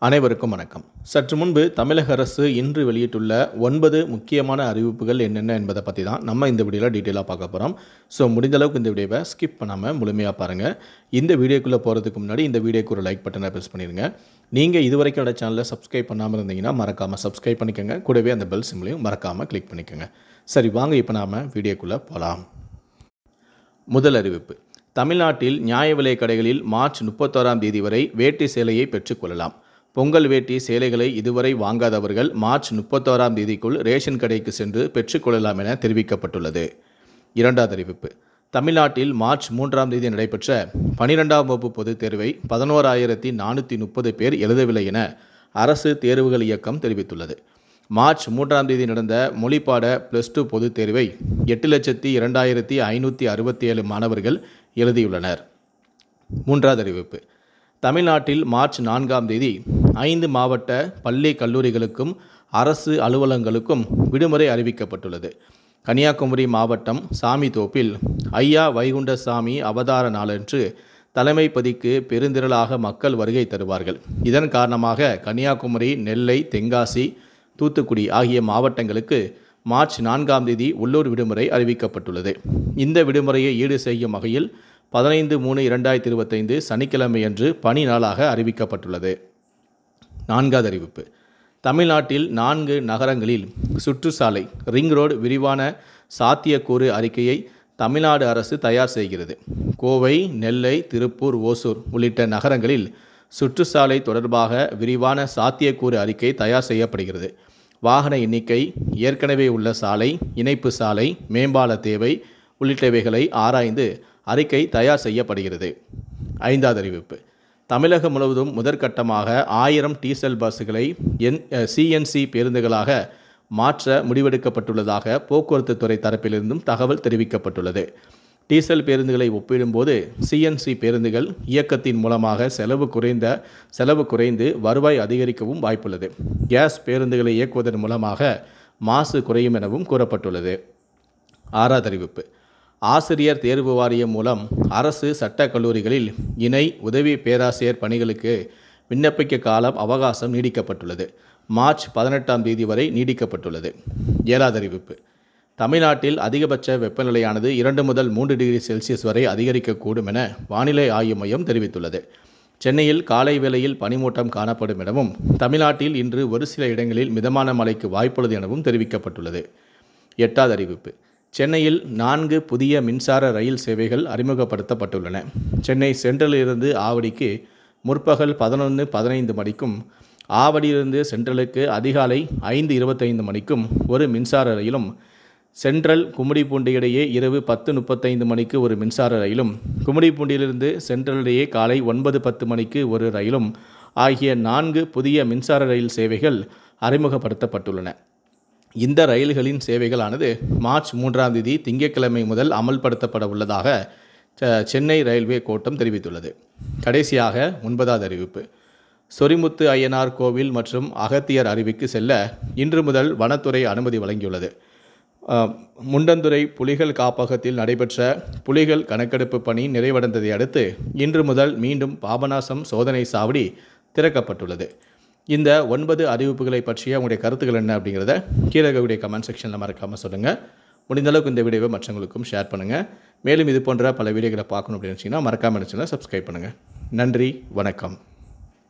அனைவருக்கும் வணக்கம். சற்று முன்பு தமிழக அரசு இன்று வெளியிட்டுள்ள 9 முக்கியமான அறிவிப்புகள் என்னென்ன என்பதை பற்றி தான் நம்ம இந்த வீடியோவில் டீட்டெயிலாக பார்க்க போகிறோம். ஸோ முடிந்த அளவுக்கு இந்த வீடியோவை ஸ்கிப் பண்ணாமல் முழுமையாக பாருங்கள். இந்த வீடியோக்குள்ளே போகிறதுக்கு முன்னாடி இந்த வீடியோக்கு ஒரு லைக் பட்டனை ப்ரெஸ் பண்ணிடுங்க. நீங்கள் இதுவரைக்கும் என்னோட சேனலை சப்ஸ்கிரைப் பண்ணாமல் இருந்தீங்கன்னா மறக்காமல் சப்ஸ்கிரைப் பண்ணிக்கோங்க. கூடவே அந்த பெல் சிம்லையும் மறக்காமல் கிளிக் பண்ணிக்கோங்க. சரி, வாங்க இப்போ நாம் வீடியோக்குள்ளே போகலாம். முதல் அறிவிப்பு: தமிழ்நாட்டில் நியாய விலை கடைகளில் மார்ச் 31ஆம் தேதி வரை வேட்டி சேலையை பெற்றுக்கொள்ளலாம். பொங்கல் வேட்டி சேலைகளை இதுவரை வாங்காதவர்கள் மார்ச் 31ஆம் தேதிக்குள் ரேஷன் கடைக்கு சென்று பெற்றுக்கொள்ளலாம் என தெரிவிக்கப்பட்டுள்ளது. இரண்டாவது அறிவிப்பு: தமிழ்நாட்டில் மார்ச் 3ஆம் தேதி நடைபெற்ற 12ஆம் வகுப்பு பொதுத் தேர்வை 11,430 பேர் எழுதவில்லை என அரசு தேர்வுகள் இயக்கம் தெரிவித்துள்ளது. மார்ச் 3ஆம் தேதி நடந்த மொழிப்பாட +2 பொதுத் தேர்வை 8,02,567 மாணவர்கள் எழுதியுள்ளனர். மூன்றாவது அறிவிப்பு: தமிழ்நாட்டில் மார்ச் 4ஆம் தேதி 5 மாவட்ட பள்ளி கல்லூரிகளுக்கும் அரசு அலுவலகங்களுக்கும் விடுமுறை அறிவிக்கப்பட்டுள்ளது. கன்னியாகுமரி மாவட்டம் சாமித்தோப்பில் ஐயா வைகுண்டசாமி அவதார நாளன்று தலைமைப்பதிக்கு பெருந்திரளாக மக்கள் வருகை தருவார்கள். இதன் காரணமாக கன்னியாகுமரி, நெல்லை, தென்காசி, தூத்துக்குடி ஆகிய மாவட்டங்களுக்கு மார்ச் 4ஆம் தேதி உள்ளூர் விடுமுறை அறிவிக்கப்பட்டுள்ளது. இந்த விடுமுறையை ஈடு செய்யும் வகையில் 15/3/2025 சனிக்கிழமையன்று பணி நாளாக அறிவிக்கப்பட்டுள்ளது. நான்காவது அறிவிப்பு: தமிழ்நாட்டில் 4 நகரங்களில் சுற்றுச்சாலை ரிங் ரோடு விரிவான சாத்தியக்கூறு அறிக்கையை தமிழ்நாடு அரசு தயார் செய்கிறது. கோவை, நெல்லை, திருப்பூர், ஓசூர் உள்ளிட்ட நகரங்களில் சுற்றுச்சாலை தொடர்பாக விரிவான சாத்தியக்கூறு அறிக்கை தயார் செய்யப்படுகிறது. வாகன எண்ணிக்கை, ஏற்கனவே உள்ள சாலை, இணைப்பு சாலை, மேம்பால தேவை உள்ளிட்டவைகளை ஆராய்ந்து அறிக்கை தயார் செய்யப்படுகிறது. ஐந்தாவது அறிவிப்பு: தமிழகம் முழுவதும் முதற்கட்டமாக 1000 டீசல் பஸ்களை CNC பேருந்துகளாக மாற்ற முடிவெடுக்கப்பட்டுள்ளதாக போக்குவரத்து துறை தரப்பிலிருந்தும் தகவல் தெரிவிக்கப்பட்டுள்ளது. டீசல் பேருந்துகளை ஒப்பிடும்போது CNC பேருந்துகள் இயக்கத்தின் மூலமாக செலவு குறைந்து வருவாய் அதிகரிக்கவும் வாய்ப்புள்ளது. கேஸ் பேருந்துகளை இயக்குவதன் மூலமாக மாசு குறையும் எனவும் கூறப்பட்டுள்ளது. ஆறாவது அறிவிப்பு: ஆசிரியர் தேர்வு வாரியம் மூலம் அரசு சட்டக் கல்லூரிகளில் இணை உதவி பேராசிரியர் பணிகளுக்கு விண்ணப்பிக்க காலம் அவகாசம் நீடிக்கப்பட்டுள்ளது. மார்ச் 18ஆம் தேதி வரை நீடிக்கப்பட்டுள்ளது. ஏழாவது அறிவிப்பு: தமிழ்நாட்டில் அதிகபட்ச வெப்பநிலையானது 2 முதல் 3 டிகிரி செல்சியஸ் வரை அதிகரிக்கக்கூடும் என வானிலை ஆய்வு மையம் தெரிவித்துள்ளது. சென்னையில் காலை வேளையில் பனிமூட்டம் காணப்படும் எனவும் தமிழ்நாட்டில் இன்று ஒரு சில இடங்களில் மிதமான மழைக்கு வாய்ப்புள்ளது எனவும் தெரிவிக்கப்பட்டுள்ளது. எட்டாவது அறிவிப்பு: சென்னையில் 4 புதிய மின்சார ரயில் சேவைகள் அறிமுகப்படுத்தப்பட்டுள்ளன. சென்னை சென்ட்ரலிலிருந்து ஆவடிக்கு முற்பகல் 11:15 மணிக்கும், ஆவடியிலிருந்து சென்ட்ரலுக்கு அதிகாலை 5:25 மணிக்கும் ஒரு மின்சார ரயிலும், சென்ட்ரல் கும்மிடிப்பூண்டி இடையே இரவு 10:35 மணிக்கு ஒரு மின்சார ரயிலும், கும்மிடிப்பூண்டியிலிருந்து சென்ட்ரல் இடையே காலை 9:10 மணிக்கு ஒரு ரயிலும் ஆகிய 4 புதிய மின்சார ரயில் சேவைகள் அறிமுகப்படுத்தப்பட்டுள்ளன. இந்த ரயில்களின் சேவைகளானது மார்ச் 3ஆம் தேதி திங்கட்கிழமை முதல் அமல்படுத்தப்பட உள்ளதாக சென்னை ரயில்வே கோட்டம் தெரிவித்துள்ளது. கடைசியாக 9வது அறிவிப்பு: சொரிமுத்து அய்யனார் கோவில் மற்றும் அகத்தியர் அருவிக்கு செல்ல இன்று முதல் வனத்துறை அனுமதி வழங்கியுள்ளது. முண்டந்துறை புலிகள் காப்பகத்தில் நடைபெற்ற புலிகள் கணக்கெடுப்பு பணி நிறைவடைந்ததை அடுத்து இன்று முதல் மீண்டும் பாபநாசம் சோதனை சாவடி திறக்கப்பட்டுள்ளது. இந்த 9 அறிவிப்புகளை பற்றிய உங்களுடைய கருத்துக்கள் என்ன அப்படிங்கிறத கீழே இருக்கக்கூடிய கமெண்ட் செக்ஷனில் மறக்காமல் சொல்லுங்கள். முடிந்தளவுக்கு இந்த வீடியோவை மற்றவங்களுக்கும் ஷேர் பண்ணுங்கள். மேலும் இது போன்ற பல வீடியோக்களை பார்க்கணும் அப்படின்னு நினச்சிங்கன்னா மறக்காமல் நினச்சிங்கன்னா சப்ஸ்கிரைப் பண்ணுங்கள். நன்றி, வணக்கம்.